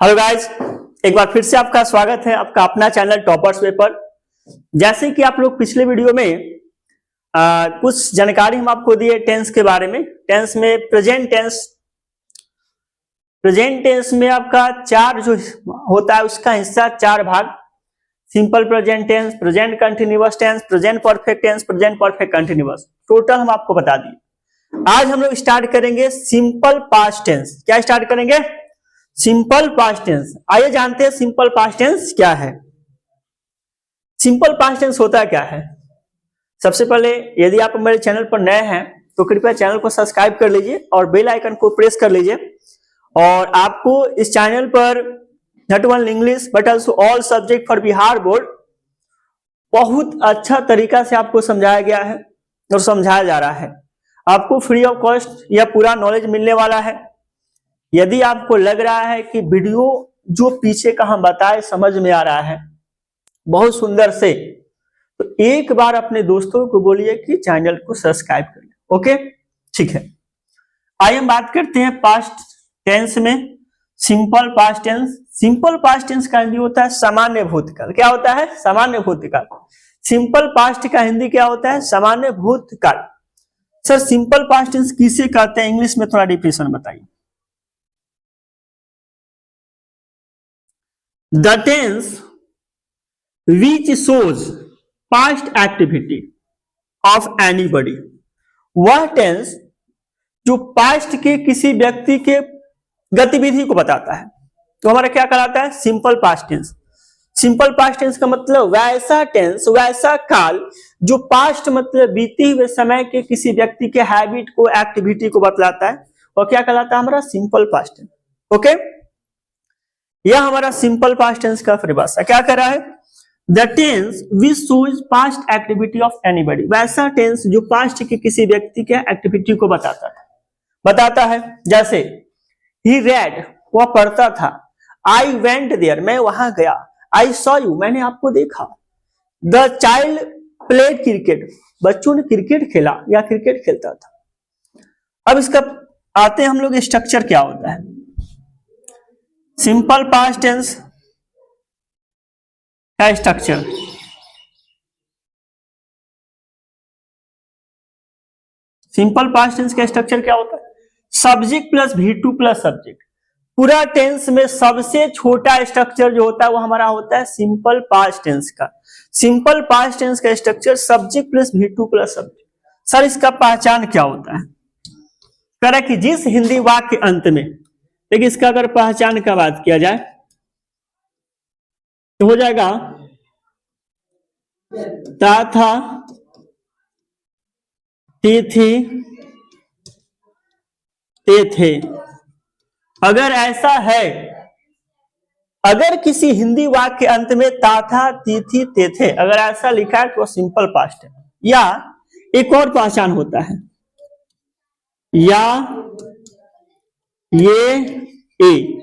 Hello guys, एक बार फिर से आपका स्वागत है आपका अपना चैनल टॉपर्स वे पर। जैसे कि आप लोग पिछले वीडियो में कुछ जानकारी हम आपको दिए टेंस के बारे में। टेंस में प्रेजेंट टेंस में आपका चार जो होता है उसका हिस्सा चार भाग: simple present tense, present continuous tense, present perfect tense, present perfect continuous. Total हम आपको बता दिए। आज हम लोग स्टार्ट करेंगे सिंपल पास्ट टेंस। क्या स्टार्ट करेंगे? Simple past tense. आइए जानते हैं सिंपल पास्ट टेंस क्या है। सिंपल पास्ट टेंस होता क्या है? सबसे पहले यदि आप मेरे चैनल पर नए हैं तो कृपया चैनल को सब्सक्राइब कर लीजिए और बेल आइकन को प्रेस कर लीजिए। और आपको इस चैनल पर not only English but also all subject for Bihar board बहुत अच्छा तरीका से आपको समझाया गया है और समझाया जा रहा है। आपको फ्री ऑफ कॉस्ट यह पूरा नॉलेज मिलने वाला है। यदि आपको लग रहा है कि वीडियो जो पीछे का हम बताए समझ में आ रहा है बहुत सुंदर से, तो एक बार अपने दोस्तों को बोलिए कि चैनल को सब्सक्राइब कर ले। ओके, ठीक है। आइए हम बात करते हैं पास्ट टेंस में। Simple past tense. Simple past tense का हिंदी होता है सामान्य भूतकाल। क्या होता है? सामान्य भूतकाल। सिंपल पास्ट का हिंदी क्या होता है? सामान्य भूतकाल। सर सिंपल पास्ट टेंस किसे कहते हैं? इंग्लिश में थोड़ा डिफिनेशन बताइए। The tense which shows past activity of anybody, वह टेंस जो पास्ट के किसी व्यक्ति के गतिविधि को बताता है तो हमारा क्या कहलाता है? Simple past tense. Simple past tense का मतलब वैसा टेंस, वैसा काल जो पास्ट मतलब बीते हुए समय के किसी व्यक्ति के हैबिट को, एक्टिविटी को बतलाता है, और क्या कहलाता है? हमारा सिंपल पास्ट टेंस। ओके, यह हमारा सिंपल पास्ट टेंस का परिभाषा क्या कर रहा है? The tense which shows past activity of anybody, वैसा टेंस जो पास्ट के किसी व्यक्ति के एक्टिविटी को बताता है। जैसे ही रेड, वह पढ़ता था। आई वेंट देयर, मैं वहां गया। आई सॉ यू, मैंने आपको देखा। द चाइल्ड प्लेड क्रिकेट, बच्चों ने क्रिकेट खेला या क्रिकेट खेलता था। अब इसका आते हैं हम लोग स्ट्रक्चर क्या होता है। सिंपल पास्ट टेंस का स्ट्रक्चर, सिंपल पास्ट टेंस का स्ट्रक्चर क्या होता है? Subject plus V2 plus subject. पूरा टेंस में सबसे छोटा स्ट्रक्चर जो होता है वो हमारा होता है सिंपल पास्ट टेंस का। सिंपल पास्ट टेंस का structure subject plus V2 plus subject. Sir इसका पहचान क्या होता है? कह रहा है कि जिस हिंदी वाक्य के अंत में, लेकिन इसका अगर पहचान का बात किया जाए तो हो जाएगा ता था, ती थी, ते थे। अगर ऐसा है, अगर किसी हिंदी वाक्य के अंत में ता था, ती थी, ते थे अगर ऐसा लिखा है तो सिंपल पास्ट है। या एक और पहचान होता है, या ये ए,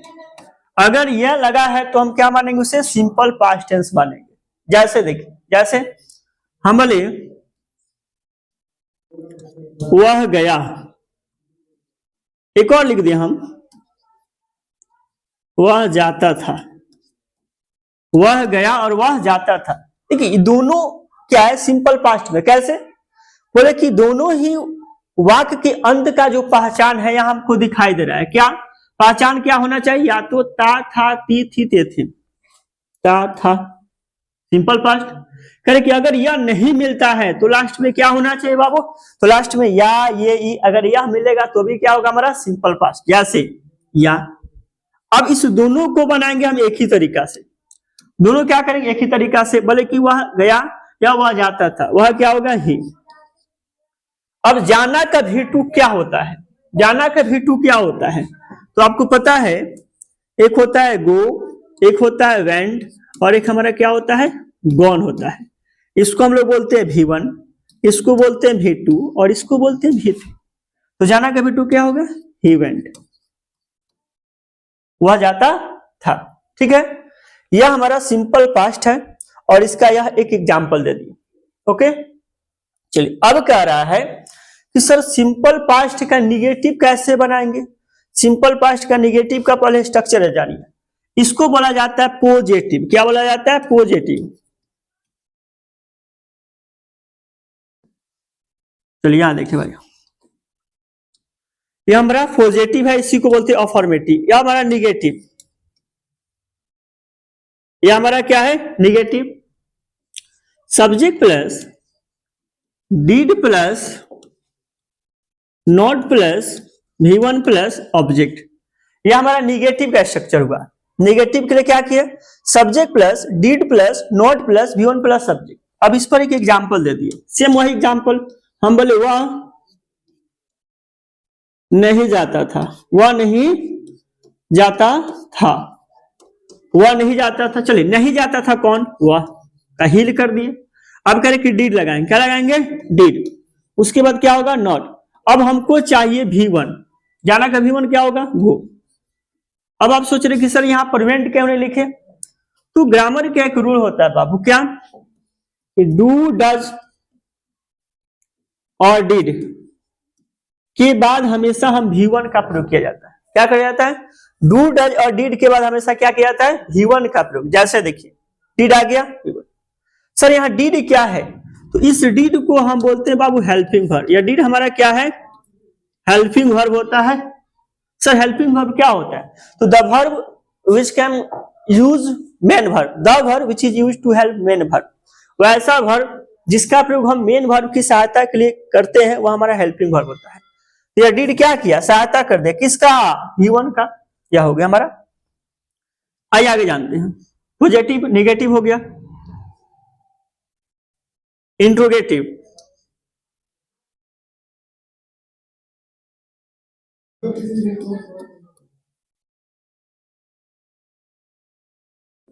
अगर यह लगा है तो हम क्या मानेंगे? उसे सिंपल पास्ट टेंस मानेंगे। जैसे देखिए, जैसे हम बोले वह गया, एक और लिख दिया हम वह जाता था। वह गया और वह जाता था। देखिए दोनों क्या है? सिंपल पास्ट में। कैसे? बोले कि दोनों ही वाक्य के अंत का जो पहचान है यहां हमको दिखाई दे रहा है। क्या पहचान क्या होना चाहिए? या तो ता था, ती थी, ते थे। ता था सिंपल पास्ट। करे कि अगर यह नहीं मिलता है तो लास्ट में क्या होना चाहिए बाबू? तो लास्ट में या, ये, ई। अगर यह मिलेगा तो भी क्या होगा? हमारा सिंपल पास्ट। जैसे या। अब इस दोनों को बनाएंगे हम एक ही तरीका से। दोनों क्या करेंगे? एक ही तरीका से। बोले कि वह गया या वह जाता था, वह क्या होगा? ही। अब जाना का V2 क्या होता है? जाना का V2 क्या होता है? तो आपको पता है, एक होता है गो, एक होता है वेंट, और एक हमारा क्या होता है? गॉन होता है। इसको हम लोग बोलते हैं V1, इसको बोलते हैं V2 और इसको बोलते हैं V3। तो जाना का V2 क्या होगा? ही वेंट, वह जाता था। ठीक है, यह हमारा सिंपल पास्ट है और इसका यह एक एग्जाम्पल दे दिए। ओके, चलिए अब कह रहा है कि सर सिंपल पास्ट का निगेटिव कैसे बनाएंगे? सिंपल पास्ट का निगेटिव का पहले स्ट्रक्चर है जानिए। इसको बोला जाता है पॉजिटिव। क्या बोला जाता है? पॉजिटिव। चलिए यहां देखिए भाई, ये हमारा पॉजिटिव है, इसी को बोलते हैं अफर्मेटिव। यह हमारा निगेटिव, यह हमारा क्या है? Negative. Subject plus did plus not plus V1 plus object, यह हमारा निगेटिव का स्ट्रक्चर हुआ। निगेटिव के लिए क्या किया? Subject plus did plus not plus V1 plus subject. अब इस पर एक एग्जांपल दे दिए, सेम वही एग्जांपल। हम बोले वह नहीं जाता था, वह नहीं जाता था, वह नहीं जाता था। चलिए नहीं जाता था कौन? वह का हील कर दिए। अब करें कि डीड लगाएंगे। क्या लगाएंगे? डीड। उसके बाद क्या होगा? नॉट। अब हमको चाहिए V1, जाना का V1 क्या होगा? गो। अब आप सोच रहे कि सर यहां पर वेंट क्यों नहीं लिखे? तो ग्रामर का एक रूल होता है बाबू, क्या? डू, डज और डिड के बाद हमेशा हम V1 का प्रयोग किया जाता है। क्या किया जाता है? डू, डज और डिड के बाद हमेशा क्या किया जाता है? V1 का प्रयोग। जैसे देखिए डिड आ गया, V1। सर यहाँ डिड क्या है? तो इस डिड को हम बोलते हैं बाबू हेल्पिंग वर्ब। या डिड हमारा क्या है? हेल्पिंग वर्ब होता है। सर हेल्पिंग वर्ब क्या होता है? तो the verb which can use main verb, the verb which is use to help main verb. वैसा वर्ब जिसका प्रयोग हम मेन वर्ब की सहायता के लिए करते हैं, वह हमारा हेल्पिंग वर्ब होता है। तो यह डिड क्या किया? सहायता कर दिया। किसका? V1 का। यह हो गया हमारा। आइए आगे जानते हैं। पॉजिटिव, निगेटिव हो गया। इंट्रोगेटिव,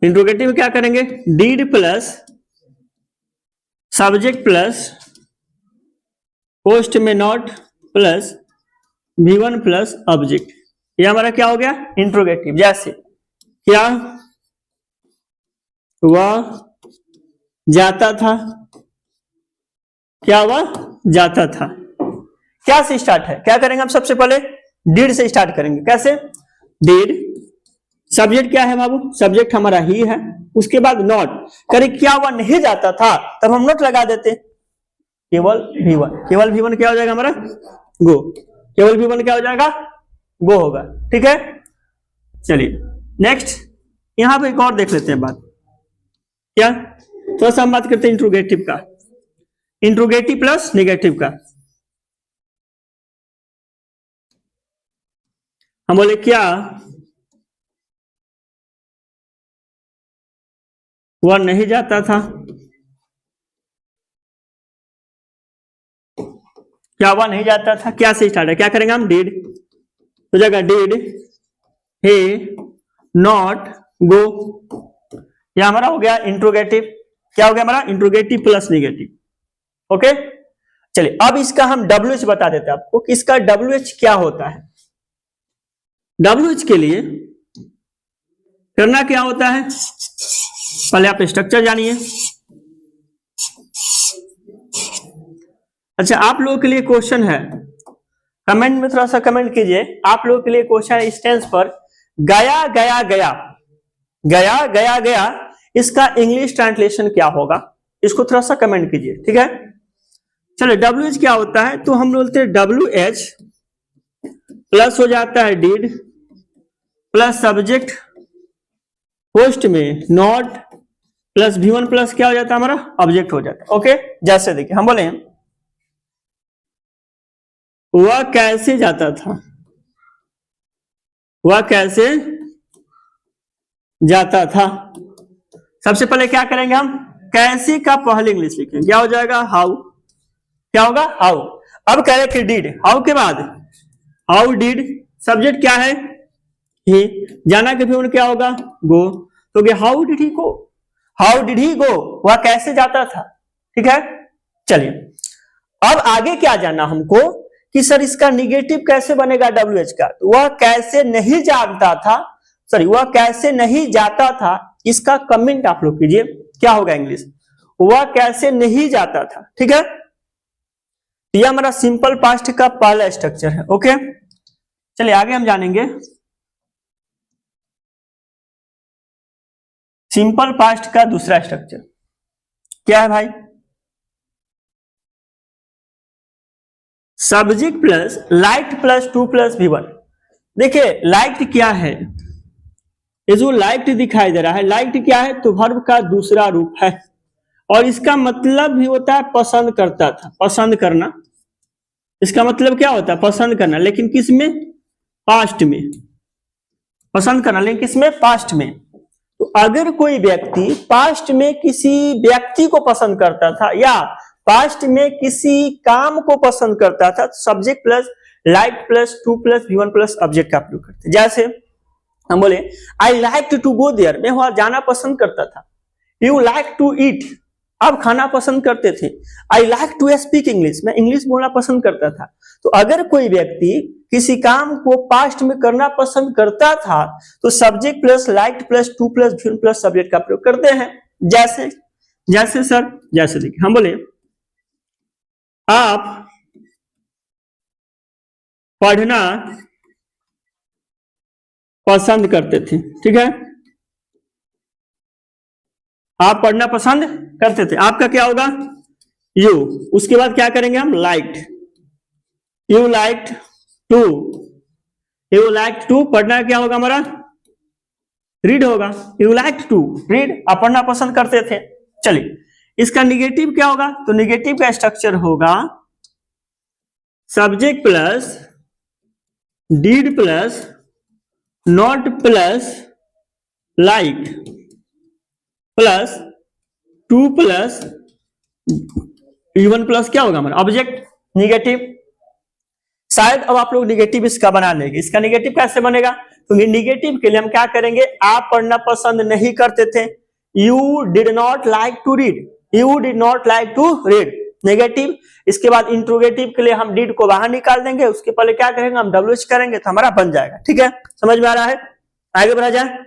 इंट्रोगेटिव क्या करेंगे? Did plus subject plus post में not plus V1 plus object. ये हमारा क्या हो गया? इंट्रोगेटिव। जैसे क्या? वह जाता था, क्या वह जाता था। क्या से स्टार्ट है? क्या करेंगे हम? सबसे पहले डिड से स्टार्ट करेंगे। कैसे? डिड, सब्जेक्ट क्या है बाबू? सब्जेक्ट हमारा ही है। उसके बाद नॉट, करे क्या वह नहीं जाता था, तब हम नॉट लगा देते। केवल V1, केवल V1 क्या हो जाएगा हमारा? गो। केवल V1 क्या हो जाएगा? गो होगा। ठीक है, चलिए नेक्स्ट यहां पे एक और देख लेते हैं बात। क्या? थोड़ा सा हम बात करते हैं इंट्रोगेटिव का, इंट्रोगेटिव प्लस नेगेटिव का। हम बोले क्या वह नहीं जाता था, क्या वह नहीं जाता था। क्या से स्टार्ट है? क्या करेंगे हम? डिड तो जगह डिड हे नॉट गो। यह हमारा हो गया इंट्रोगेटिव। क्या हो गया हमारा? Interrogative plus negative. ओके, चलिए अब इसका हम WH बता देते हैं आपको कि इसका WH क्या होता है। WH के लिए करना क्या होता है? पहले आप स्ट्रक्चर जानिए। अच्छा, आप लोगों के लिए क्वेश्चन है, कमेंट में थोड़ा सा कमेंट कीजिए। आप लोगों के लिए क्वेश्चन है स्टेंस पर गया गया गया, गया गया गया, इसका इंग्लिश ट्रांसलेशन क्या होगा? इसको थोड़ा सा कमेंट कीजिए। ठीक है, चलो WH क्या होता है? तो हम बोलते हैं WH प्लस हो जाता है डिड प्लस सब्जेक्ट पोस्ट में नॉट प्लस V1 प्लस क्या हो जाता है हमारा? ऑब्जेक्ट हो जाता है। ओके, जैसे देखिए हम बोले वह कैसे जाता था, वह कैसे जाता था। सबसे पहले क्या करेंगे हम? कैसे का पहले इंग्लिश लिखेंगे। क्या हो जाएगा? हाउ। क्या होगा? हाउ। अब कह रहे कि डिड, हाउ के बाद हाउ डिड, सब्जेक्ट क्या है? ही, जाना के फिर क्या होगा? गो। तो क्या how did he go, how did he go, वह कैसे जाता था। ठीक है, चलिए अब आगे क्या जानना हमको कि सर इसका निगेटिव कैसे बनेगा WH का। तो वह कैसे नहीं जानता था, सॉरी वह कैसे नहीं जाता था, इसका कमेंट आप लोग कीजिए। क्या होगा इंग्लिश? वह कैसे नहीं जाता था। ठीक है, यह हमारा सिंपल पास्ट का पहला स्ट्रक्चर है। ओके, चलिए आगे हम जानेंगे सिंपल पास्ट का दूसरा स्ट्रक्चर क्या है भाई? Subject plus light plus to plus V1। देखिए लाइट क्या है, ये जो लाइट दिखाई दे रहा है, लाइट क्या है? तो वर्ब का दूसरा रूप है और इसका मतलब भी होता है पसंद करता था, पसंद करना। इसका मतलब क्या होता है? पसंद करना, लेकिन किस में? पास्ट में। पसंद करना लेकिन किस में? पास्ट में। तो अगर कोई व्यक्ति पास्ट में किसी व्यक्ति को पसंद करता था या पास्ट में किसी काम को पसंद करता था, तो subject plus like plus to plus V1 plus object का प्रयोग करते। जैसे हम बोले I like to go there, मैं वहां जाना पसंद करता था। यू लाइक टू ईट, आप खाना पसंद करते थे। I like to speak English, मैं इंग्लिश बोलना पसंद करता था। तो अगर कोई व्यक्ति किसी काम को पास्ट में करना पसंद करता था तो subject plus like plus to plus V1 plus subject का प्रयोग करते हैं। जैसे जैसे सर, जैसे देखिए हम बोले आप पढ़ना पसंद करते थे, ठीक है? आप पढ़ना पसंद करते थे, आपका क्या होगा? यू। उसके बाद क्या करेंगे हम? Liked. You liked to, you liked to पढ़ना क्या होगा हमारा? रीड होगा। यू लाइक्ड टू रीड, आप पढ़ना पसंद करते थे। चलिए इसका निगेटिव क्या होगा? तो निगेटिव का स्ट्रक्चर होगा subject plus did plus not plus like plus to plus V1 plus क्या होगा हमारा? ऑब्जेक्ट। निगेटिव। शायद अब आप लोग निगेटिव इसका बना लेंगे। इसका निगेटिव कैसे बनेगा? तो निगेटिव के लिए हम क्या करेंगे? आप पढ़ना पसंद नहीं करते थे। You did not like to read, you did not like to read, negative. इसके बाद इंट्रोगेटिव के लिए हम डिड को बाहर निकाल देंगे, उसके पहले क्या करेंगे? हम WH करेंगे तो हमारा बन जाएगा। ठीक है, समझ में आ रहा है? आगे बढ़ा जाए।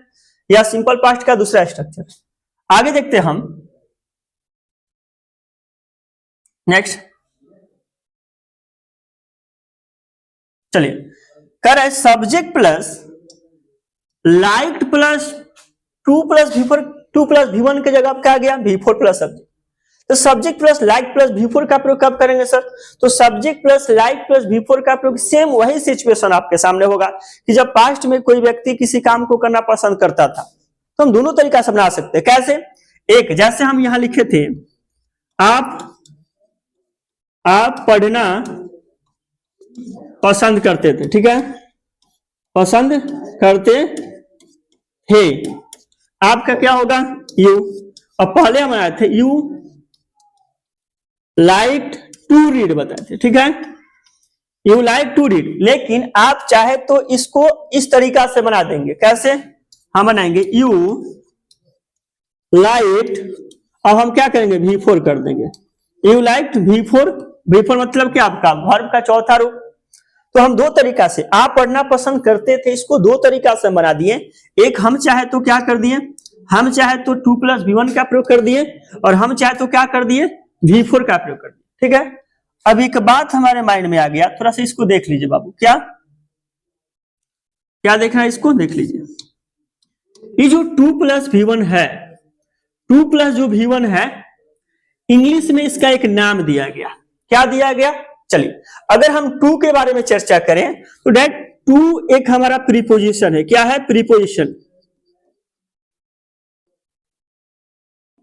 या सिंपल पास्ट का दूसरा स्ट्रक्चर। आगे देखते हैं हम नेक्स्ट। चलिए कर है subject plus liked plus to plus V1 की जगह क्या गया? V4 plus subject. तो subject plus like plus V4 का प्रयोग कब करेंगे सर? तो subject plus like plus V4 का प्रयोग सेम वही सिचुएशन आपके सामने होगा कि जब पास्ट में कोई व्यक्ति किसी काम को करना पसंद करता था। तो हम दोनों तरीका से बना सकते हैं। कैसे? एक, जैसे हम यहां लिखे थे आप पढ़ना पसंद करते थे, ठीक है? पसंद करते थे, आपका क्या होगा? यू। और पहले हम आए थे यू लाइक टू रीड बताए थे, ठीक है? You like to read. लेकिन आप चाहे तो इसको इस तरीका से बना देंगे। कैसे? हम बनाएंगे यू लाइक, अब हम क्या करेंगे? V4 कर देंगे। यू लाइक V4 मतलब क्या? आपका वर्ब का चौथा रूप। तो हम दो तरीका से आप पढ़ना पसंद करते थे, इसको दो तरीका से बना दिए। एक, हम चाहे तो क्या कर दिए? हम चाहे तो 2 प्लस V1 का प्रयोग कर दिए और हम चाहे तो क्या कर दिए? V4 का प्रयोग कर दिए। ठीक है, अब एक बात हमारे माइंड में आ गया, थोड़ा सा इसको देख लीजिए बाबू। क्या क्या देखना है? इसको देख लीजिए। ये जो 2 प्लस V1 है, 2 प्लस जो V1 है, इंग्लिश में इसका एक नाम दिया गया। क्या दिया गया? चलिए अगर हम 2 के बारे में चर्चा करें तो डेट 2 एक हमारा प्रीपोजिशन है। क्या है? प्रीपोजिशन।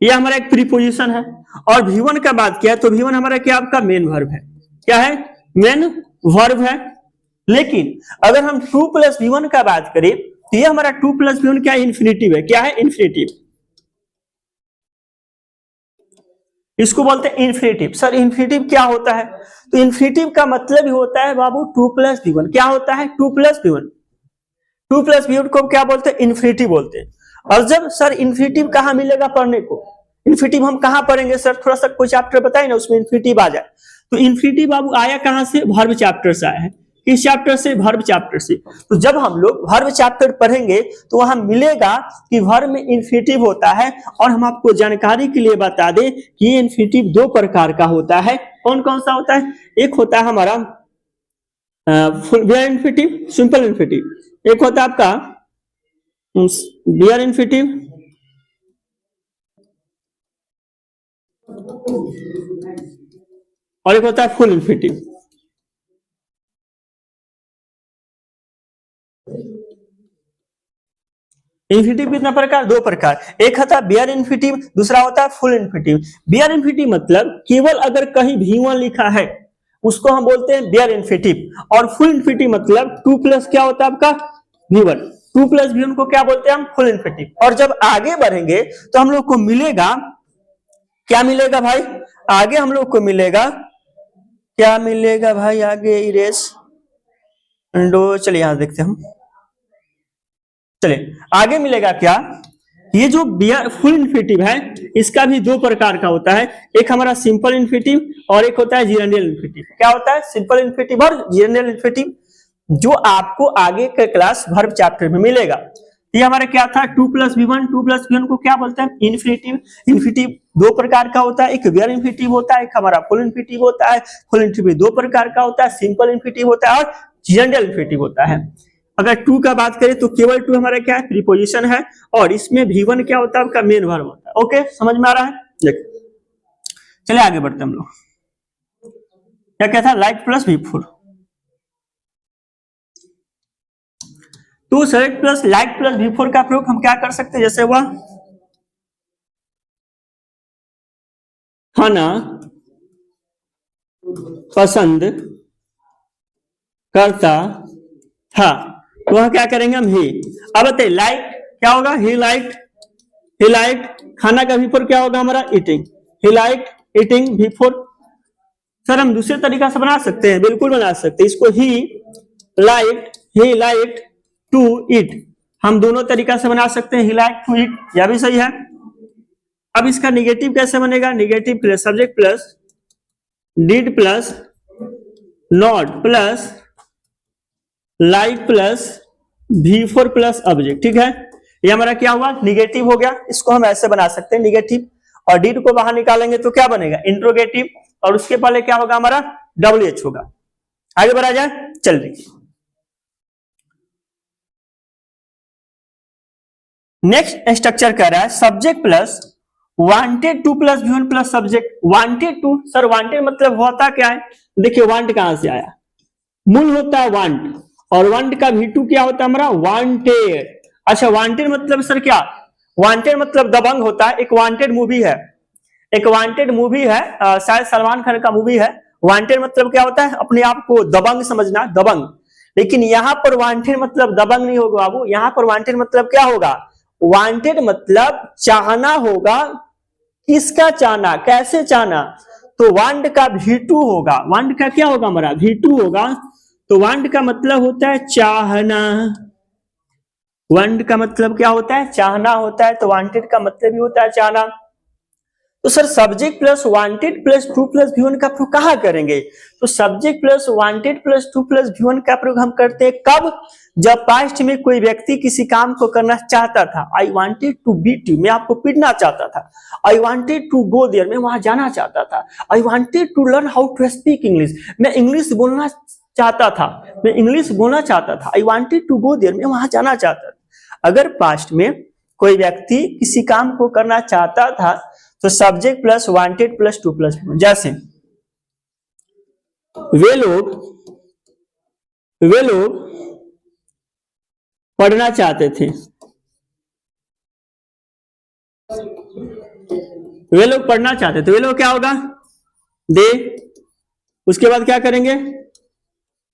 यह हमारा एक प्रीपोजिशन है। और V1 का बात किया तो V1 हमारा क्या? आपका मेन वर्ब है। क्या है? मेन वर्ब है। लेकिन अगर हम 2 प्लस V1 का बात करें तो यह हमारा 2 प्लस V1 क्या? इन्फिनिटिव है। क्या है? इन्फिनिटिव। इसको बोलते हैं इन्फिनिटिव। सर इन्फिनिटिव क्या होता है? तो इन्फिनिटिव का मतलब ही होता है बाबू 2 प्लस V1। क्या होता है? 2 प्लस V1। 2 प्लस V1 को क्या बोलते हैं? इन्फिनिटिव बोलते हैं। और जब सर इन्फिनिटिव कहां मिलेगा पढ़ने को? इन्फिनिटिव हम कहां पढ़ेंगे सर? थोड़ा सा कोई चैप्टर बताइए ना, उसमें इन्फिनिटिव आ जाए। तो इन्फिनिटिव बाबू आया कहां से? वर्ब चैप्टर से आया है। किस चैप्टर से? वर्ब चैप्टर से। तो जब हम लोग वर्ब चैप्टर पढ़ेंगे तो वहां मिलेगा कि वर्ब में इन्फिनिटिव होता है। और हम आपको जानकारी के लिए बता दें कि ये इन्फिनिटिव 2 प्रकार का होता है। कौन कौन सा होता है? एक होता है हमारा बियर इन्फिनिटिव, सिंपल इन्फिनिटिव। एक होता है आपका बियर इन्फिनिटिव और एक होता है फुल इन्फिनिटिव। इन्फिनिटिव कितना प्रकार? दो प्रकार, एक होता है बियर इन्फिनिटिव, दूसरा होता है फुल इन्फिनिटिव। बियर इन्फिनिटिव मतलब केवल अगर कहीं V1 लिखा है उसको हम बोलते हैं बियर इन्फिनिटिव, और फुल इन्फिनिटिव मतलब 2 प्लस क्या होता है आपका V1, 2 प्लस V1 को क्या बोलते हैं हम? Full infinitive. और जब आगे बढ़ेंगे तो हम लोग को मिलेगा, क्या मिलेगा भाई? आगे हम लोग को मिलेगा, क्या मिलेगा भाई आगे? इरेज दो, चलिए यहां देखते हैं हम, चलिए आगे मिलेगा क्या? ये जो फुल इन्फिनिटिव है इसका भी दो प्रकार का होता है, एक हमारा सिंपल इन्फिनिटिव और एक होता है जिरेंडियल इन्फिनिटिव। क्या होता है? सिंपल इन्फिनिटिव और जिरेंडियल इन्फिनिटिव, जो आपको आगे के क्लास वर्ब चैप्टर में मिलेगा। ये हमारा क्या था? 2 प्लस V1, 2 प्लस V1 को क्या बोलते हैं? इन्फिनिटिव। इन्फिनिटिव दो प्रकार का होता है, एक बियर इन्फिनिटिव होता है, एक हमारा फुल इन्फिनिटिव होता है। फुल इन्फिनिटिव दो प्रकार का होता है, सिंपल इन्फिनिटिव होता है और जिरेंडियल इन्फिनिटिव होता है। अगर 2 का बात करें तो केवल 2 हमारा क्या है? प्रीपोजिशन है, और इसमें V1 क्या होता है? आपका मेन वर्ब होता है। ओके, समझ में आ रहा है? देखिए चलिए आगे बढ़ते हैं हम लोग। क्या था? लाइक प्लस V4, तो select plus like plus V4 का प्रयोग हम क्या कर सकते हैं? जैसे हुआ खाना पसंद करता था, तो वह क्या करेंगे हम? ही। अब बताइए लाइक क्या होगा? ही लाइक, ही लाइक। खाना का V4 क्या होगा हमारा? ईटिंग। ही लाइक ईटिंग V4। सर हम दूसरे तरीका से बना सकते हैं, बिल्कुल बना सकते हैं इसको। ही लाइक टू ईट, हम दोनों तरीका से बना सकते हैं, ही लाइक टू ईट, यह भी सही है। अब इसका निगेटिव कैसे बनेगा? Negative plus subject plus did plus not plus like plus V4 plus object. ठीक है, ये हमारा क्या हुआ? निगेटिव हो गया। इसको हम ऐसे बना सकते हैं निगेटिव, और डिड को बाहर निकालेंगे तो क्या बनेगा? इंट्रोगेटिव, और उसके पहले क्या होगा हमारा? WH होगा। आगे बढ़ा जाए, चल रही। नेक्स्ट स्ट्रक्चर कह रहा है subject plus wanted to plus V1 plus subject. Wanted to, sir wanted मतलब होता क्या है? देखिए वांट कहां से आया? मूल होता है वांट, और वांट का V2 क्या होता है हमारा? वांटेड। अच्छा वांटेड मतलब सर क्या? वांटेड मतलब दबंग होता है। एक वांटेड मूवी है, एक वांटेड मूवी है, शायद सलमान खान का मूवी है। वांटेड मतलब क्या होता है? अपने आप को दबंग समझना, दबंग। लेकिन यहां पर वांटेड मतलब दबंग नहीं होगा बाबू, यहां पर वांटेड मतलब क्या होगा? वांटेड मतलब चाहना होगा। किसका चाहना? कैसे चाहना? तो वांट का V2 होगा। वांट का क्या होगा हमारा? V2 होगा। तो वांट का मतलब होता है चाहना। वांट का मतलब क्या होता है? चाहना होता है। तो वांटेड का मतलब भी होता है चाहना। तो sir subject plus wanted plus 2 plus V1 का प्रयोग कहां करेंगे? तो subject plus wanted plus 2 plus V1 का प्रयोग हम करते हैं कब? जब पास्ट में कोई व्यक्ति किसी काम को करना चाहता था। I wanted to beat you, मैं आपको पीटना चाहता था। I wanted to go there, मैं वहां जाना चाहता था। I wanted to learn how to speak English, मैं इंग्लिश बोलना चाहता था, मैं इंग्लिश बोलना चाहता था। I wanted to go there, मैं वहां जाना चाहता था। अगर पास्ट में कोई व्यक्ति किसी काम को करना चाहता था तो subject plus wanted plus 2 plus V1। जैसे वे लोग पढ़ना चाहते थे, वे लोग पढ़ना चाहते थे। वे लोग क्या होगा? दे। उसके बाद क्या करेंगे?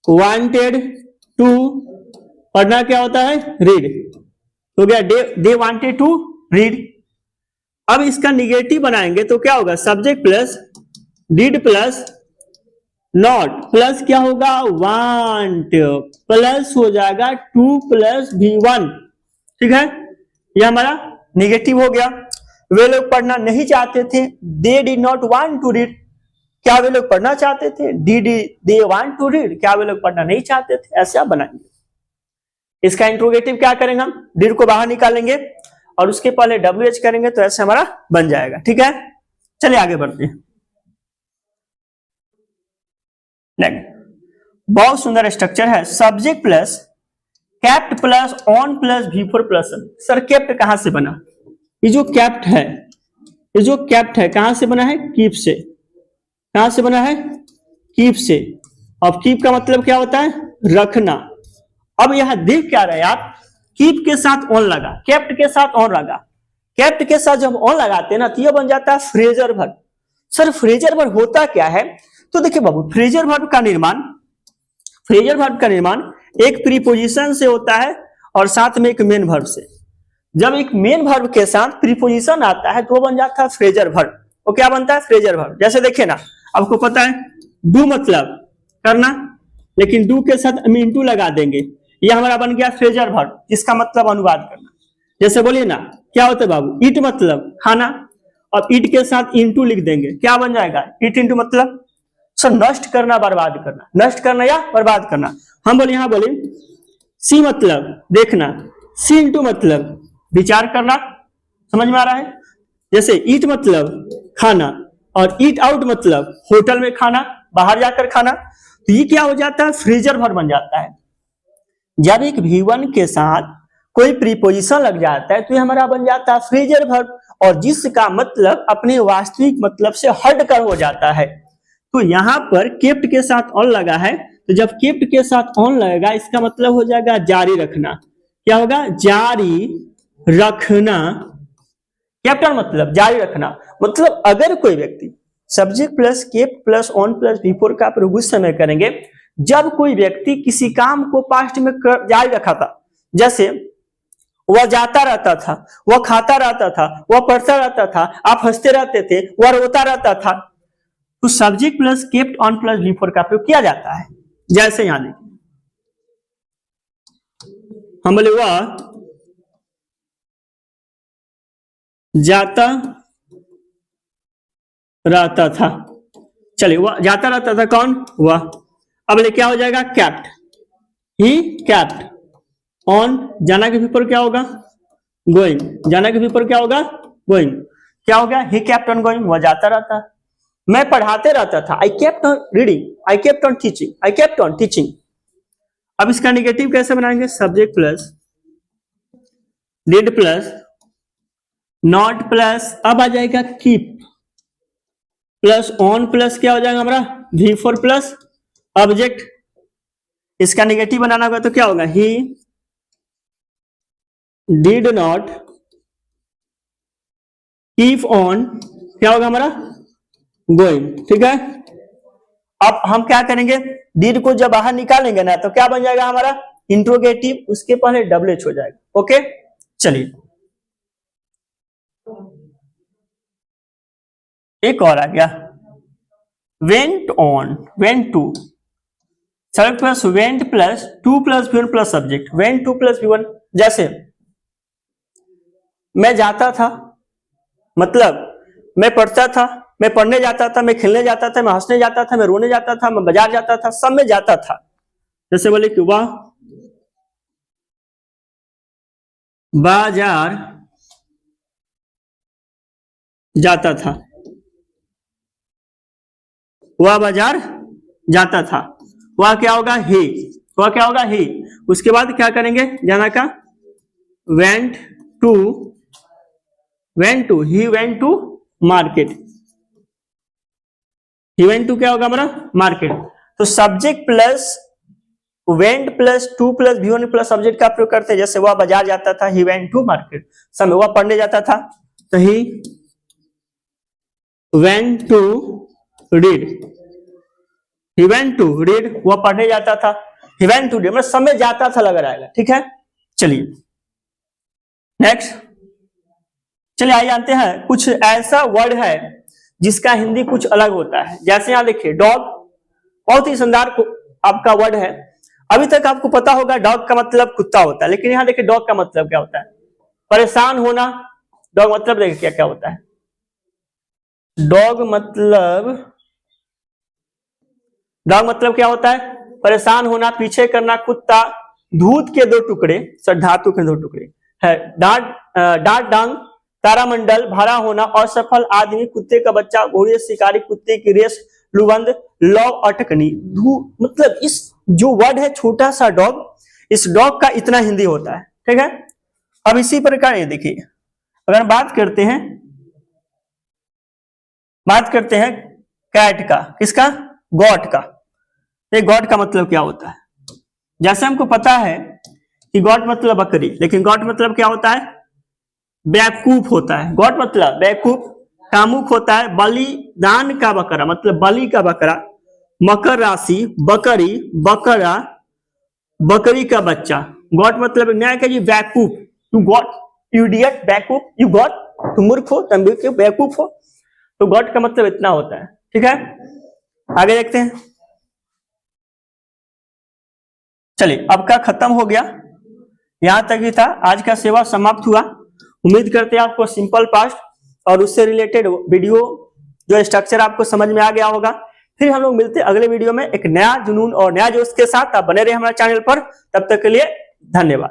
वांटेड टू, पढ़ना क्या होता है? रीड। तो क्या? They wanted to read. अब इसका निगेटिव बनाएंगे तो क्या होगा? Subject plus did plus not plus क्या होगा? वांट, प्लस हो जाएगा 2 प्लस V1। ठीक है, यह हमारा निगेटिव हो गया। वे लोग पढ़ना नहीं चाहते थे, they did not want to read. क्या वे लोग पढ़ना चाहते थे? Did they want to read. क्या वे लोग पढ़ना नहीं चाहते थे? ऐसे आप बनाएंगे। इसका इंट्रोगेटिव क्या करेंगे हम? डिड को बाहर निकालेंगे और उसके पहले WH करेंगे, तो ऐसे हमारा बन जाएगा। ठीक है, चलिए आगे बढ़ते हैं। बहुत सुंदर स्ट्रक्चर है, subject plus kept plus on plus V4 plus. Sir kept कहां से बना? ये जो कैप्ट है ये जो केप्ट है कहां से बना है? कीप से। कहां से बना है? कीप से। अब कीप का मतलब क्या होता है? रखना। अब यहां देख क्या रहे आप? कीप के साथ ऑन लगा, केप्ट के साथ ऑन लगा। केप्ट के साथ जब ऑन लगाते हैं ना तो यह बन जाता है Fraser verb. Sir Fraser verb होता क्या है? तो देखिए बाबू, फ्रेजर वर्ब का निर्माण एक प्रीपोजिशन से होता है और साथ में एक मेन वर्ब से। जब एक मेन वर्ब के साथ प्रीपोजिशन आता है तो वो बन जाता है फ्रेजर वर्ब। वो क्या बनता है? Fraser verb. जैसे देखिए ना, आपको पता है डू मतलब करना, लेकिन डू के साथ हम इनटू लगा देंगे, यह हमारा बन गया फ्रेजर वर्ब, जिसका मतलब अनुवाद करना। जैसे बोलिए ना, क्या होता है बाबू? ईट मतलब खाना, और ईट के साथ इनटू लिख देंगे, क्या बन जाएगा? ईट इनटू मतलब सर नष्ट करना, बर्बाद करना। नष्ट करना या बर्बाद करना। हम बोले, यहां बोले सी मतलब देखना, सी इनटू मतलब विचार करना। समझ में आ रहा है? जैसे ईट मतलब खाना और ईट आउट मतलब होटल में खाना, बाहर जाकर खाना। तो ये क्या हो जाता है? फ्रेजर वर्ब बन जाता है। जब एक V1 के साथ कोई प्रीपोजिशन लग जाता है तो ये हमारा बन जाता है फ्रेजर वर्ब, और जिसका मतलब अपने वास्तविक मतलब से हटकर हो जाता है। तो यहां पर केप्ट के साथ ऑन लगा है, तो जब केप्ट के साथ ऑन लगेगा इसका मतलब हो जाएगा जारी रखना। क्या होगा? जारी रखना। कैप्टन मतलब जारी रखना। मतलब अगर कोई व्यक्ति subject plus kept plus on plus before का प्रयोग उस समय करेंगे जब कोई व्यक्ति किसी काम को पास्ट में जारी रखा था। जैसे वह जाता रहता था, वह खाता रहता था, वह पढ़ता रहता था, आप हंसते रहते थे, वह रोता रहता था, तो subject plus kept on plus before का प्रयोग किया जाता है। जैसे यहां देखिए, हम बोले वह जाता रहता था। चलिए, वह जाता रहता था, कौन? वह। अब ले क्या हो जाएगा? कैप्ट। ही कैप्ट ऑन, जाना के पेपर क्या होगा? गोइंग। जाना के पेपर क्या होगा? गोइंग। क्या हो गया? ही कैप्ट ऑन गोइंग, वह जाता रहता। मैं पढ़ाते रहता था, I kept on reading, I kept on teaching, I kept on teaching. अब इसका नेगेटिव कैसे बनाएंगे? Subject plus did plus not plus, अब आ जाएगा कीप प्लस ऑन प्लस क्या हो जाएगा हमारा? V4 plus object. इसका नेगेटिव बनाना होगा तो क्या होगा? He did not keep on, क्या होगा हमारा? गोइंग। ठीक है, अब हम क्या करेंगे? डिड को जब बाहर निकालेंगे ना तो क्या बन जाएगा हमारा? इंट्रोगेटिव, उसके पहले WH हो जाएगा। ओके, चलिए एक और आ गया, went on, went to. Subject plus went plus to plus V1 plus subject, went to plus V1। जैसे मैं जाता था मतलब मैं पढ़ता था, मैं पढ़ने जाता था, मैं खेलने जाता था, मैं हंसने जाता था, मैं रोने जाता था, मैं बाजार जाता था, सब में जाता था। जैसे बोले कि वह बाजार जाता था, वह बाजार जाता था, वह क्या होगा? ही। वह क्या होगा? ही। उसके बाद क्या करेंगे जाना का? Went to, went to, he went to market. He went to क्या होगा हमारा? मार्केट। तो subject plus went plus to plus V1 plus subject का प्रयोग करते हैं। जैसे वह बाजार जाता था, ही वेंट टू मार्केट। समय वह पढ़ने जाता था तो he went to read, he went to read, वह पढ़ने जाता था, ही वेंट टू रीड, मतलब समय जाता था लगा रहेगा। ठीक है, चलिए नेक्स्ट। चलिए आइए जानते हैं कुछ ऐसा वर्ड है जिसका हिंदी कुछ अलग होता है। जैसे यहां देखिए डॉग, बहुत ही शानदार आपका वर्ड है। अभी तक आपको पता होगा डॉग का मतलब कुत्ता होता है, लेकिन यहां देखिए डॉग का मतलब क्या होता है? परेशान होना। डॉग मतलब देखिए क्या क्या होता है? डॉग मतलब क्या होता है? परेशान होना, पीछे करना। कुत्ता, दूध के दो टुकड़े, सर धातु के दो टुकड़े है। डांट डांग, तारामंडल, भरा होना, असफल आदमी, कुत्ते का बच्चा, घोड़े शिकारी, कुत्ते की रेस, लुबंद, लौ, अटकनी। मतलब इस जो वर्ड है छोटा सा डॉग, इस डॉग का इतना हिंदी होता है। ठीक है, अब इसी प्रकार ये देखिए, अगर बात करते हैं बात करते हैं कैट का, किसका? गॉट का। ये गॉट का मतलब क्या होता है? जैसे हमको पता है कि गॉट मतलब बकरी, लेकिन गॉट मतलब क्या होता है? बेवकूफ होता है। गॉट मतलब बेवकूफ, कामुक होता है। बलिदान का बकरा मतलब बलि का बकरा। मकर राशि, बकरी, बकरा, बकरी का बच्चा। गॉट मतलब न्याय का जी बेवकूफ, यू गॉट, यू इडियट, बेवकूफ, यू गॉट, तुम मूर्ख हो, तुम बेवकूफ हो। तो गॉट का मतलब इतना होता है। ठीक है, आगे देखते हैं। चलिए, अब का खत्म हो गया, यहां तक ही था। आज का सेवा समाप्त हुआ। उम्मीद करते हैं आपको सिंपल पास्ट और उससे रिलेटेड वीडियो जो स्ट्रक्चर आपको समझ में आ गया होगा। फिर हम लोग मिलते हैं अगले वीडियो में एक नया जुनून और नया जोश के साथ। आप बने रहे हमारे चैनल पर, तब तक के लिए धन्यवाद।